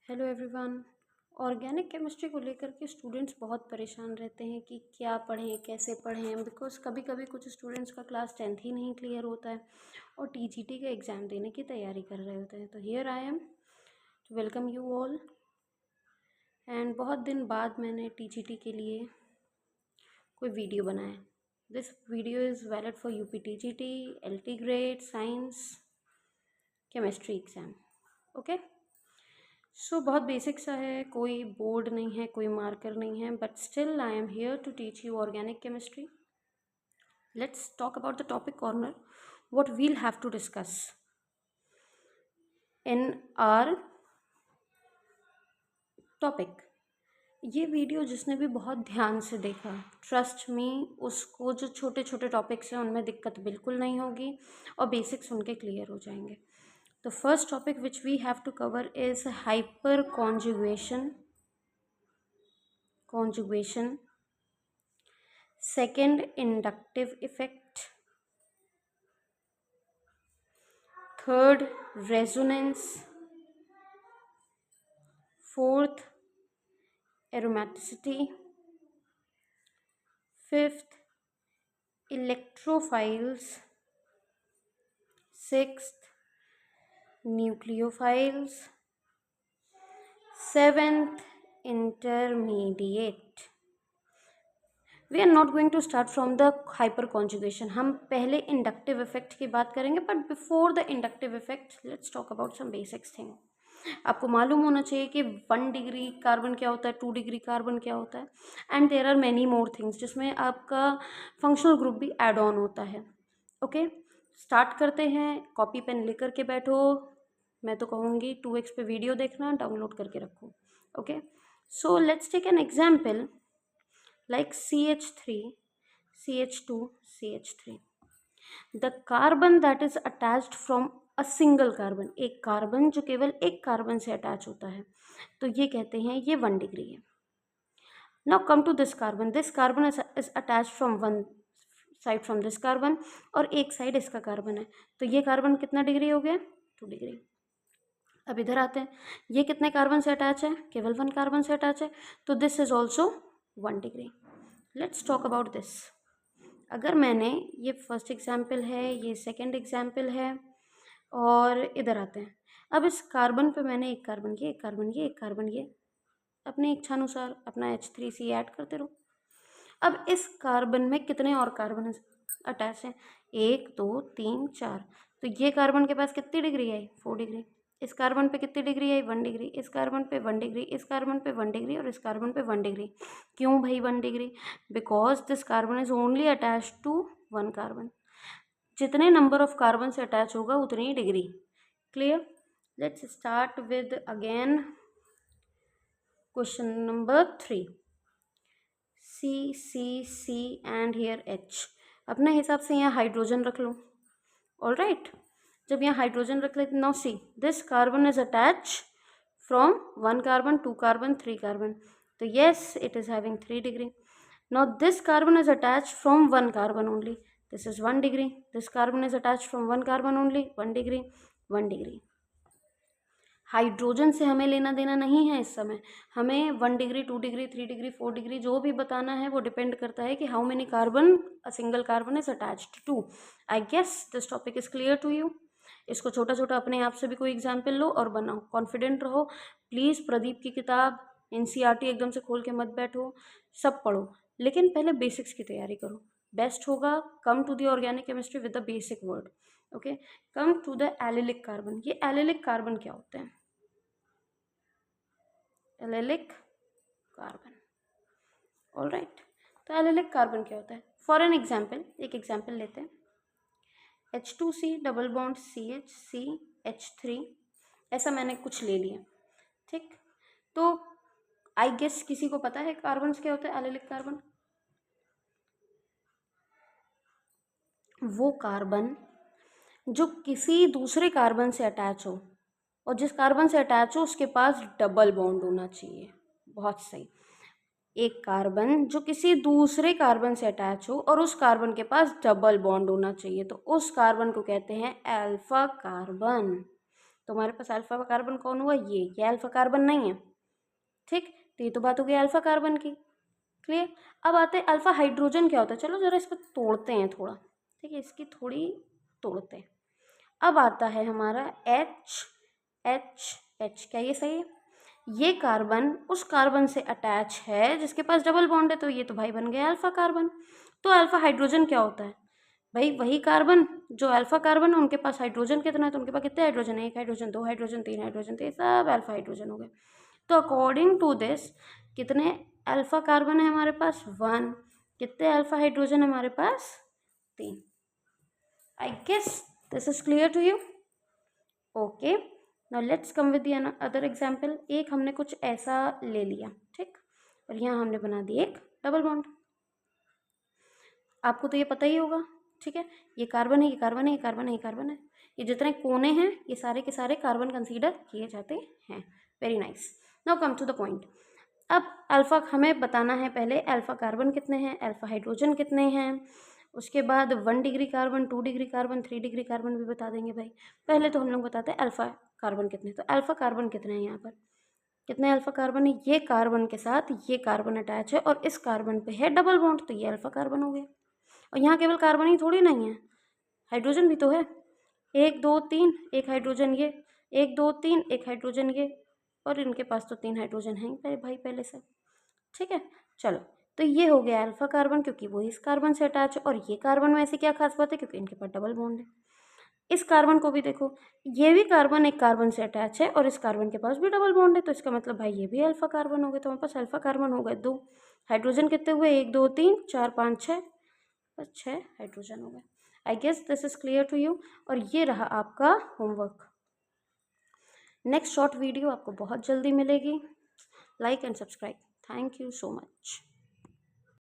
Hello everyone. Organic chemistry को लेकर के स्टूडेंट्स बहुत परेशान रहते हैं कि क्या पढ़ें कैसे पढ़ें, बिकॉज कभी कभी कुछ स्टूडेंट्स का क्लास 10th ही नहीं क्लियर होता है और टीजीटी का एग्ज़ाम देने की तैयारी कर रहे होते हैं। तो here I am to welcome you all. And बहुत दिन बाद मैंने टीजीटी के लिए कोई वीडियो बनाया। This video is valid for UP TGT, LT grade, science, chemistry exam. Okay, so बहुत बेसिक सा है, कोई बोर्ड नहीं है, कोई मार्कर नहीं है, but still I am here to teach you organic chemistry. Let's talk about the topic corner, what we'll have to discuss in our topic. ये वीडियो जिसने भी बहुत ध्यान से देखा, ट्रस्ट मी, उसको जो छोटे छोटे टॉपिक्स हैं उनमें दिक्कत बिल्कुल नहीं होगी और बेसिक्स उनके क्लियर हो जाएंगे. The first topic which we have to cover is hyperconjugation. Second, inductive effect. Third, resonance. Fourth, aromaticity. Fifth, electrophiles. Sixth, nucleophiles. Seventh, intermediate. We are not going to start from the hyperconjugation. हम पहले inductive effect की बात करेंगे, but before the inductive effect let's talk about some basics thing. आपको मालूम होना चाहिए कि 1 डिग्री कार्बन क्या होता है, 2 डिग्री कार्बन क्या होता है, and there are many more things जिसमें आपका फंक्शनल ग्रुप भी एड ऑन होता है. ओके, स्टार्ट करते हैं. कॉपी पेन लेकर के बैठो. मैं तो कहूँगी 2x पे वीडियो देखना, डाउनलोड करके रखो. Okay, so let's take an example like CH3, CH2, CH3. The carbon that is attached from a single carbon, एक कार्बन जो केवल एक कार्बन से अटैच होता है, तो ये कहते हैं ये 1 डिग्री है. Now come to this carbon is attached from one side from this carbon और एक साइड इसका कार्बन है, तो ये कार्बन कितना डिग्री हो गया, 2 डिग्री. अब इधर आते हैं, ये कितने कार्बन से अटैच है, केवल 1 कार्बन से अटैच है, तो this is also 1 degree. Let's talk about this. अगर मैंने, ये फर्स्ट एग्जाम्पल है, ये सेकंड एग्जाम्पल है, और इधर आते हैं. अब इस कार्बन पे मैंने एक कार्बन ये, एक कार्बन ये, एक कार्बन ये, अपनी इच्छानुसार अपना H3C ऐड करते रहो. अब इस कार्बन में कितने और कार्बन अटैच हैं, 1 2 3 4, तो ये कार्बन के पास कितनी डिग्री है, 4 डिग्री. इस कार्बन पे कितनी डिग्री है, 1 डिग्री. इस कार्बन पे 1 डिग्री, इस कार्बन पे 1 डिग्री और इस कार्बन पे 1 डिग्री. क्यों भाई 1 degree, because this carbon is only attach to 1 carbon. जितने नंबर ऑफ कार्बन से अटैच होगा उतनी ही degree. Clear. Let's start with again question number 3. C and here H. अपने हिसाब से यहाँ हाइड्रोजन रख लो. ऑल राइट, जब यहाँ हाइड्रोजन रख लेते, now see this carbon is attach from 1 carbon, 2 carbon, 3 carbon, तो yes it is having 3 degree. Now this carbon is attach from 1 carbon only, this is 1 degree. This carbon is attach from 1 carbon only, 1 degree, 1 degree. Hydrogen से हमें लेना देना नहीं है इस समय. हमें 1 डिग्री, 2 डिग्री, 3 डिग्री, 4 डिग्री जो भी बताना है वो डिपेंड करता है कि how many carbon a single carbon is attached to. I guess this topic is clear to you. इसको छोटा छोटा अपने आप से भी कोई एग्जाम्पल लो और बनाओ. कॉन्फिडेंट रहो प्लीज़. प्रदीप की किताब एनसीईआरटी एकदम से खोल के मत बैठो, सब पढ़ो, लेकिन पहले बेसिक्स की तैयारी करो. बेस्ट होगा come to the organic chemistry with the basic word. Okay, come to the allylic carbon. ये एलिलिक कार्बन क्या होते हैं, एलिलिक कार्बन. ऑल राइट, तो एलिलिक कार्बन क्या होता है. फॉर एन एग्जाम्पल, एक एग्जाम्पल लेते हैं. H2C double bond CH, CH3, ऐसा मैंने कुछ ले लिया. ठीक, तो आई गेस किसी को पता है कार्बन क्या होता है, एलिलिक कार्बन. वो कार्बन जो किसी दूसरे कार्बन से अटैच हो, और जिस कार्बन से अटैच हो उसके पास डबल बॉन्ड होना चाहिए. बहुत सही. एक कार्बन जो किसी दूसरे कार्बन से अटैच हो और उस कार्बन के पास डबल बॉन्ड होना चाहिए, तो उस कार्बन को कहते हैं अल्फा कार्बन. तो हमारे पास अल्फा कार्बन कौन हुआ, ये अल्फा कार्बन नहीं है, ठीक। तो ये तो बात हो गई अल्फा कार्बन की, क्लियर। अब आते हैं अल्फा हाइड्रोजन क्या होता है, चलो जरा इसको तोड़ते हैं थोड़ा, ठीक है, इसकी थोड़ी तोड़ते हैं। अब आता है हमारा एच एच एच, क्या ये सही है? ये कार्बन उस कार्बन से अटैच है जिसके पास डबल बॉन्ड है, तो ये तो भाई बन गया अल्फा कार्बन। तो अल्फा हाइड्रोजन क्या होता है भाई, वही कार्बन जो अल्फा कार्बन है उनके पास हाइड्रोजन कितना है, तो उनके पास कितने हाइड्रोजन है, एक हाइड्रोजन, दो हाइड्रोजन, तीन हाइड्रोजन, तो ये सब अल्फा हाइड्रोजन हो गए। तो अकॉर्डिंग टू दिस कितने अल्फा कार्बन है हमारे पास, 1। कितने अल्फा हाइड्रोजन हमारे पास, 3। I guess this is clear to you. Okay, now let's come with the other example. एक हमने कुछ ऐसा ले लिया, ठीक, और यहाँ हमने बना दिया एक डबल बॉन्ड। आपको तो ये पता ही होगा, ठीक है, ये कार्बन है, ये कार्बन है, ये कार्बन है, ये कार्बन है, ये जितने कोने हैं ये सारे के सारे कार्बन कंसीडर किए जाते हैं। Very nice, now come to the point. अब अल्फा हमें बताना है पहले अल्फा कार्बन कितने हैं, अल्फा हाइड्रोजन कितने हैं, उसके बाद 1 degree carbon, 2 degree carbon, 3 degree carbon भी बता देंगे भाई। पहले तो हम लोग बताते हैं अल्फा कार्बन कितने, तो अल्फा कार्बन कितने हैं यहाँ पर, कितने अल्फा कार्बन है, ये कार्बन के साथ ये कार्बन अटैच है और इस कार्बन पे है डबल बॉन्ड, तो ये अल्फा कार्बन हो गया। और यहाँ केवल कार्बन ही थोड़ी नहीं है, हाइड्रोजन भी तो है, 1 2 3, एक हाइड्रोजन ये, 1 2 3, एक हाइड्रोजन ये, और इनके पास तो 3 हाइड्रोजन हैं भाई पहले से, ठीक है। चलो, तो ये हो गया अल्फा कार्बन क्योंकि वो इस कार्बन से अटैच है, और ये कार्बन में ऐसी क्या खास बात है क्योंकि इनके पास डबल बॉन्ड है। इस कार्बन को भी देखो, ये भी कार्बन एक कार्बन से अटैच है और इस कार्बन के पास भी डबल बॉन्ड है, तो इसका मतलब भाई ये भी अल्फा कार्बन हो गए। तो हमारे पास अल्फा कार्बन हो गए 2, हाइड्रोजन कितने हुए, 1 2 3 4 5 6, बस 6 हाइड्रोजन हो गए। I guess this is clear to you, और ये रहा आपका होमवर्क। नेक्स्ट शॉर्ट वीडियो आपको बहुत जल्दी मिलेगी। Like and subscribe, thank you so much.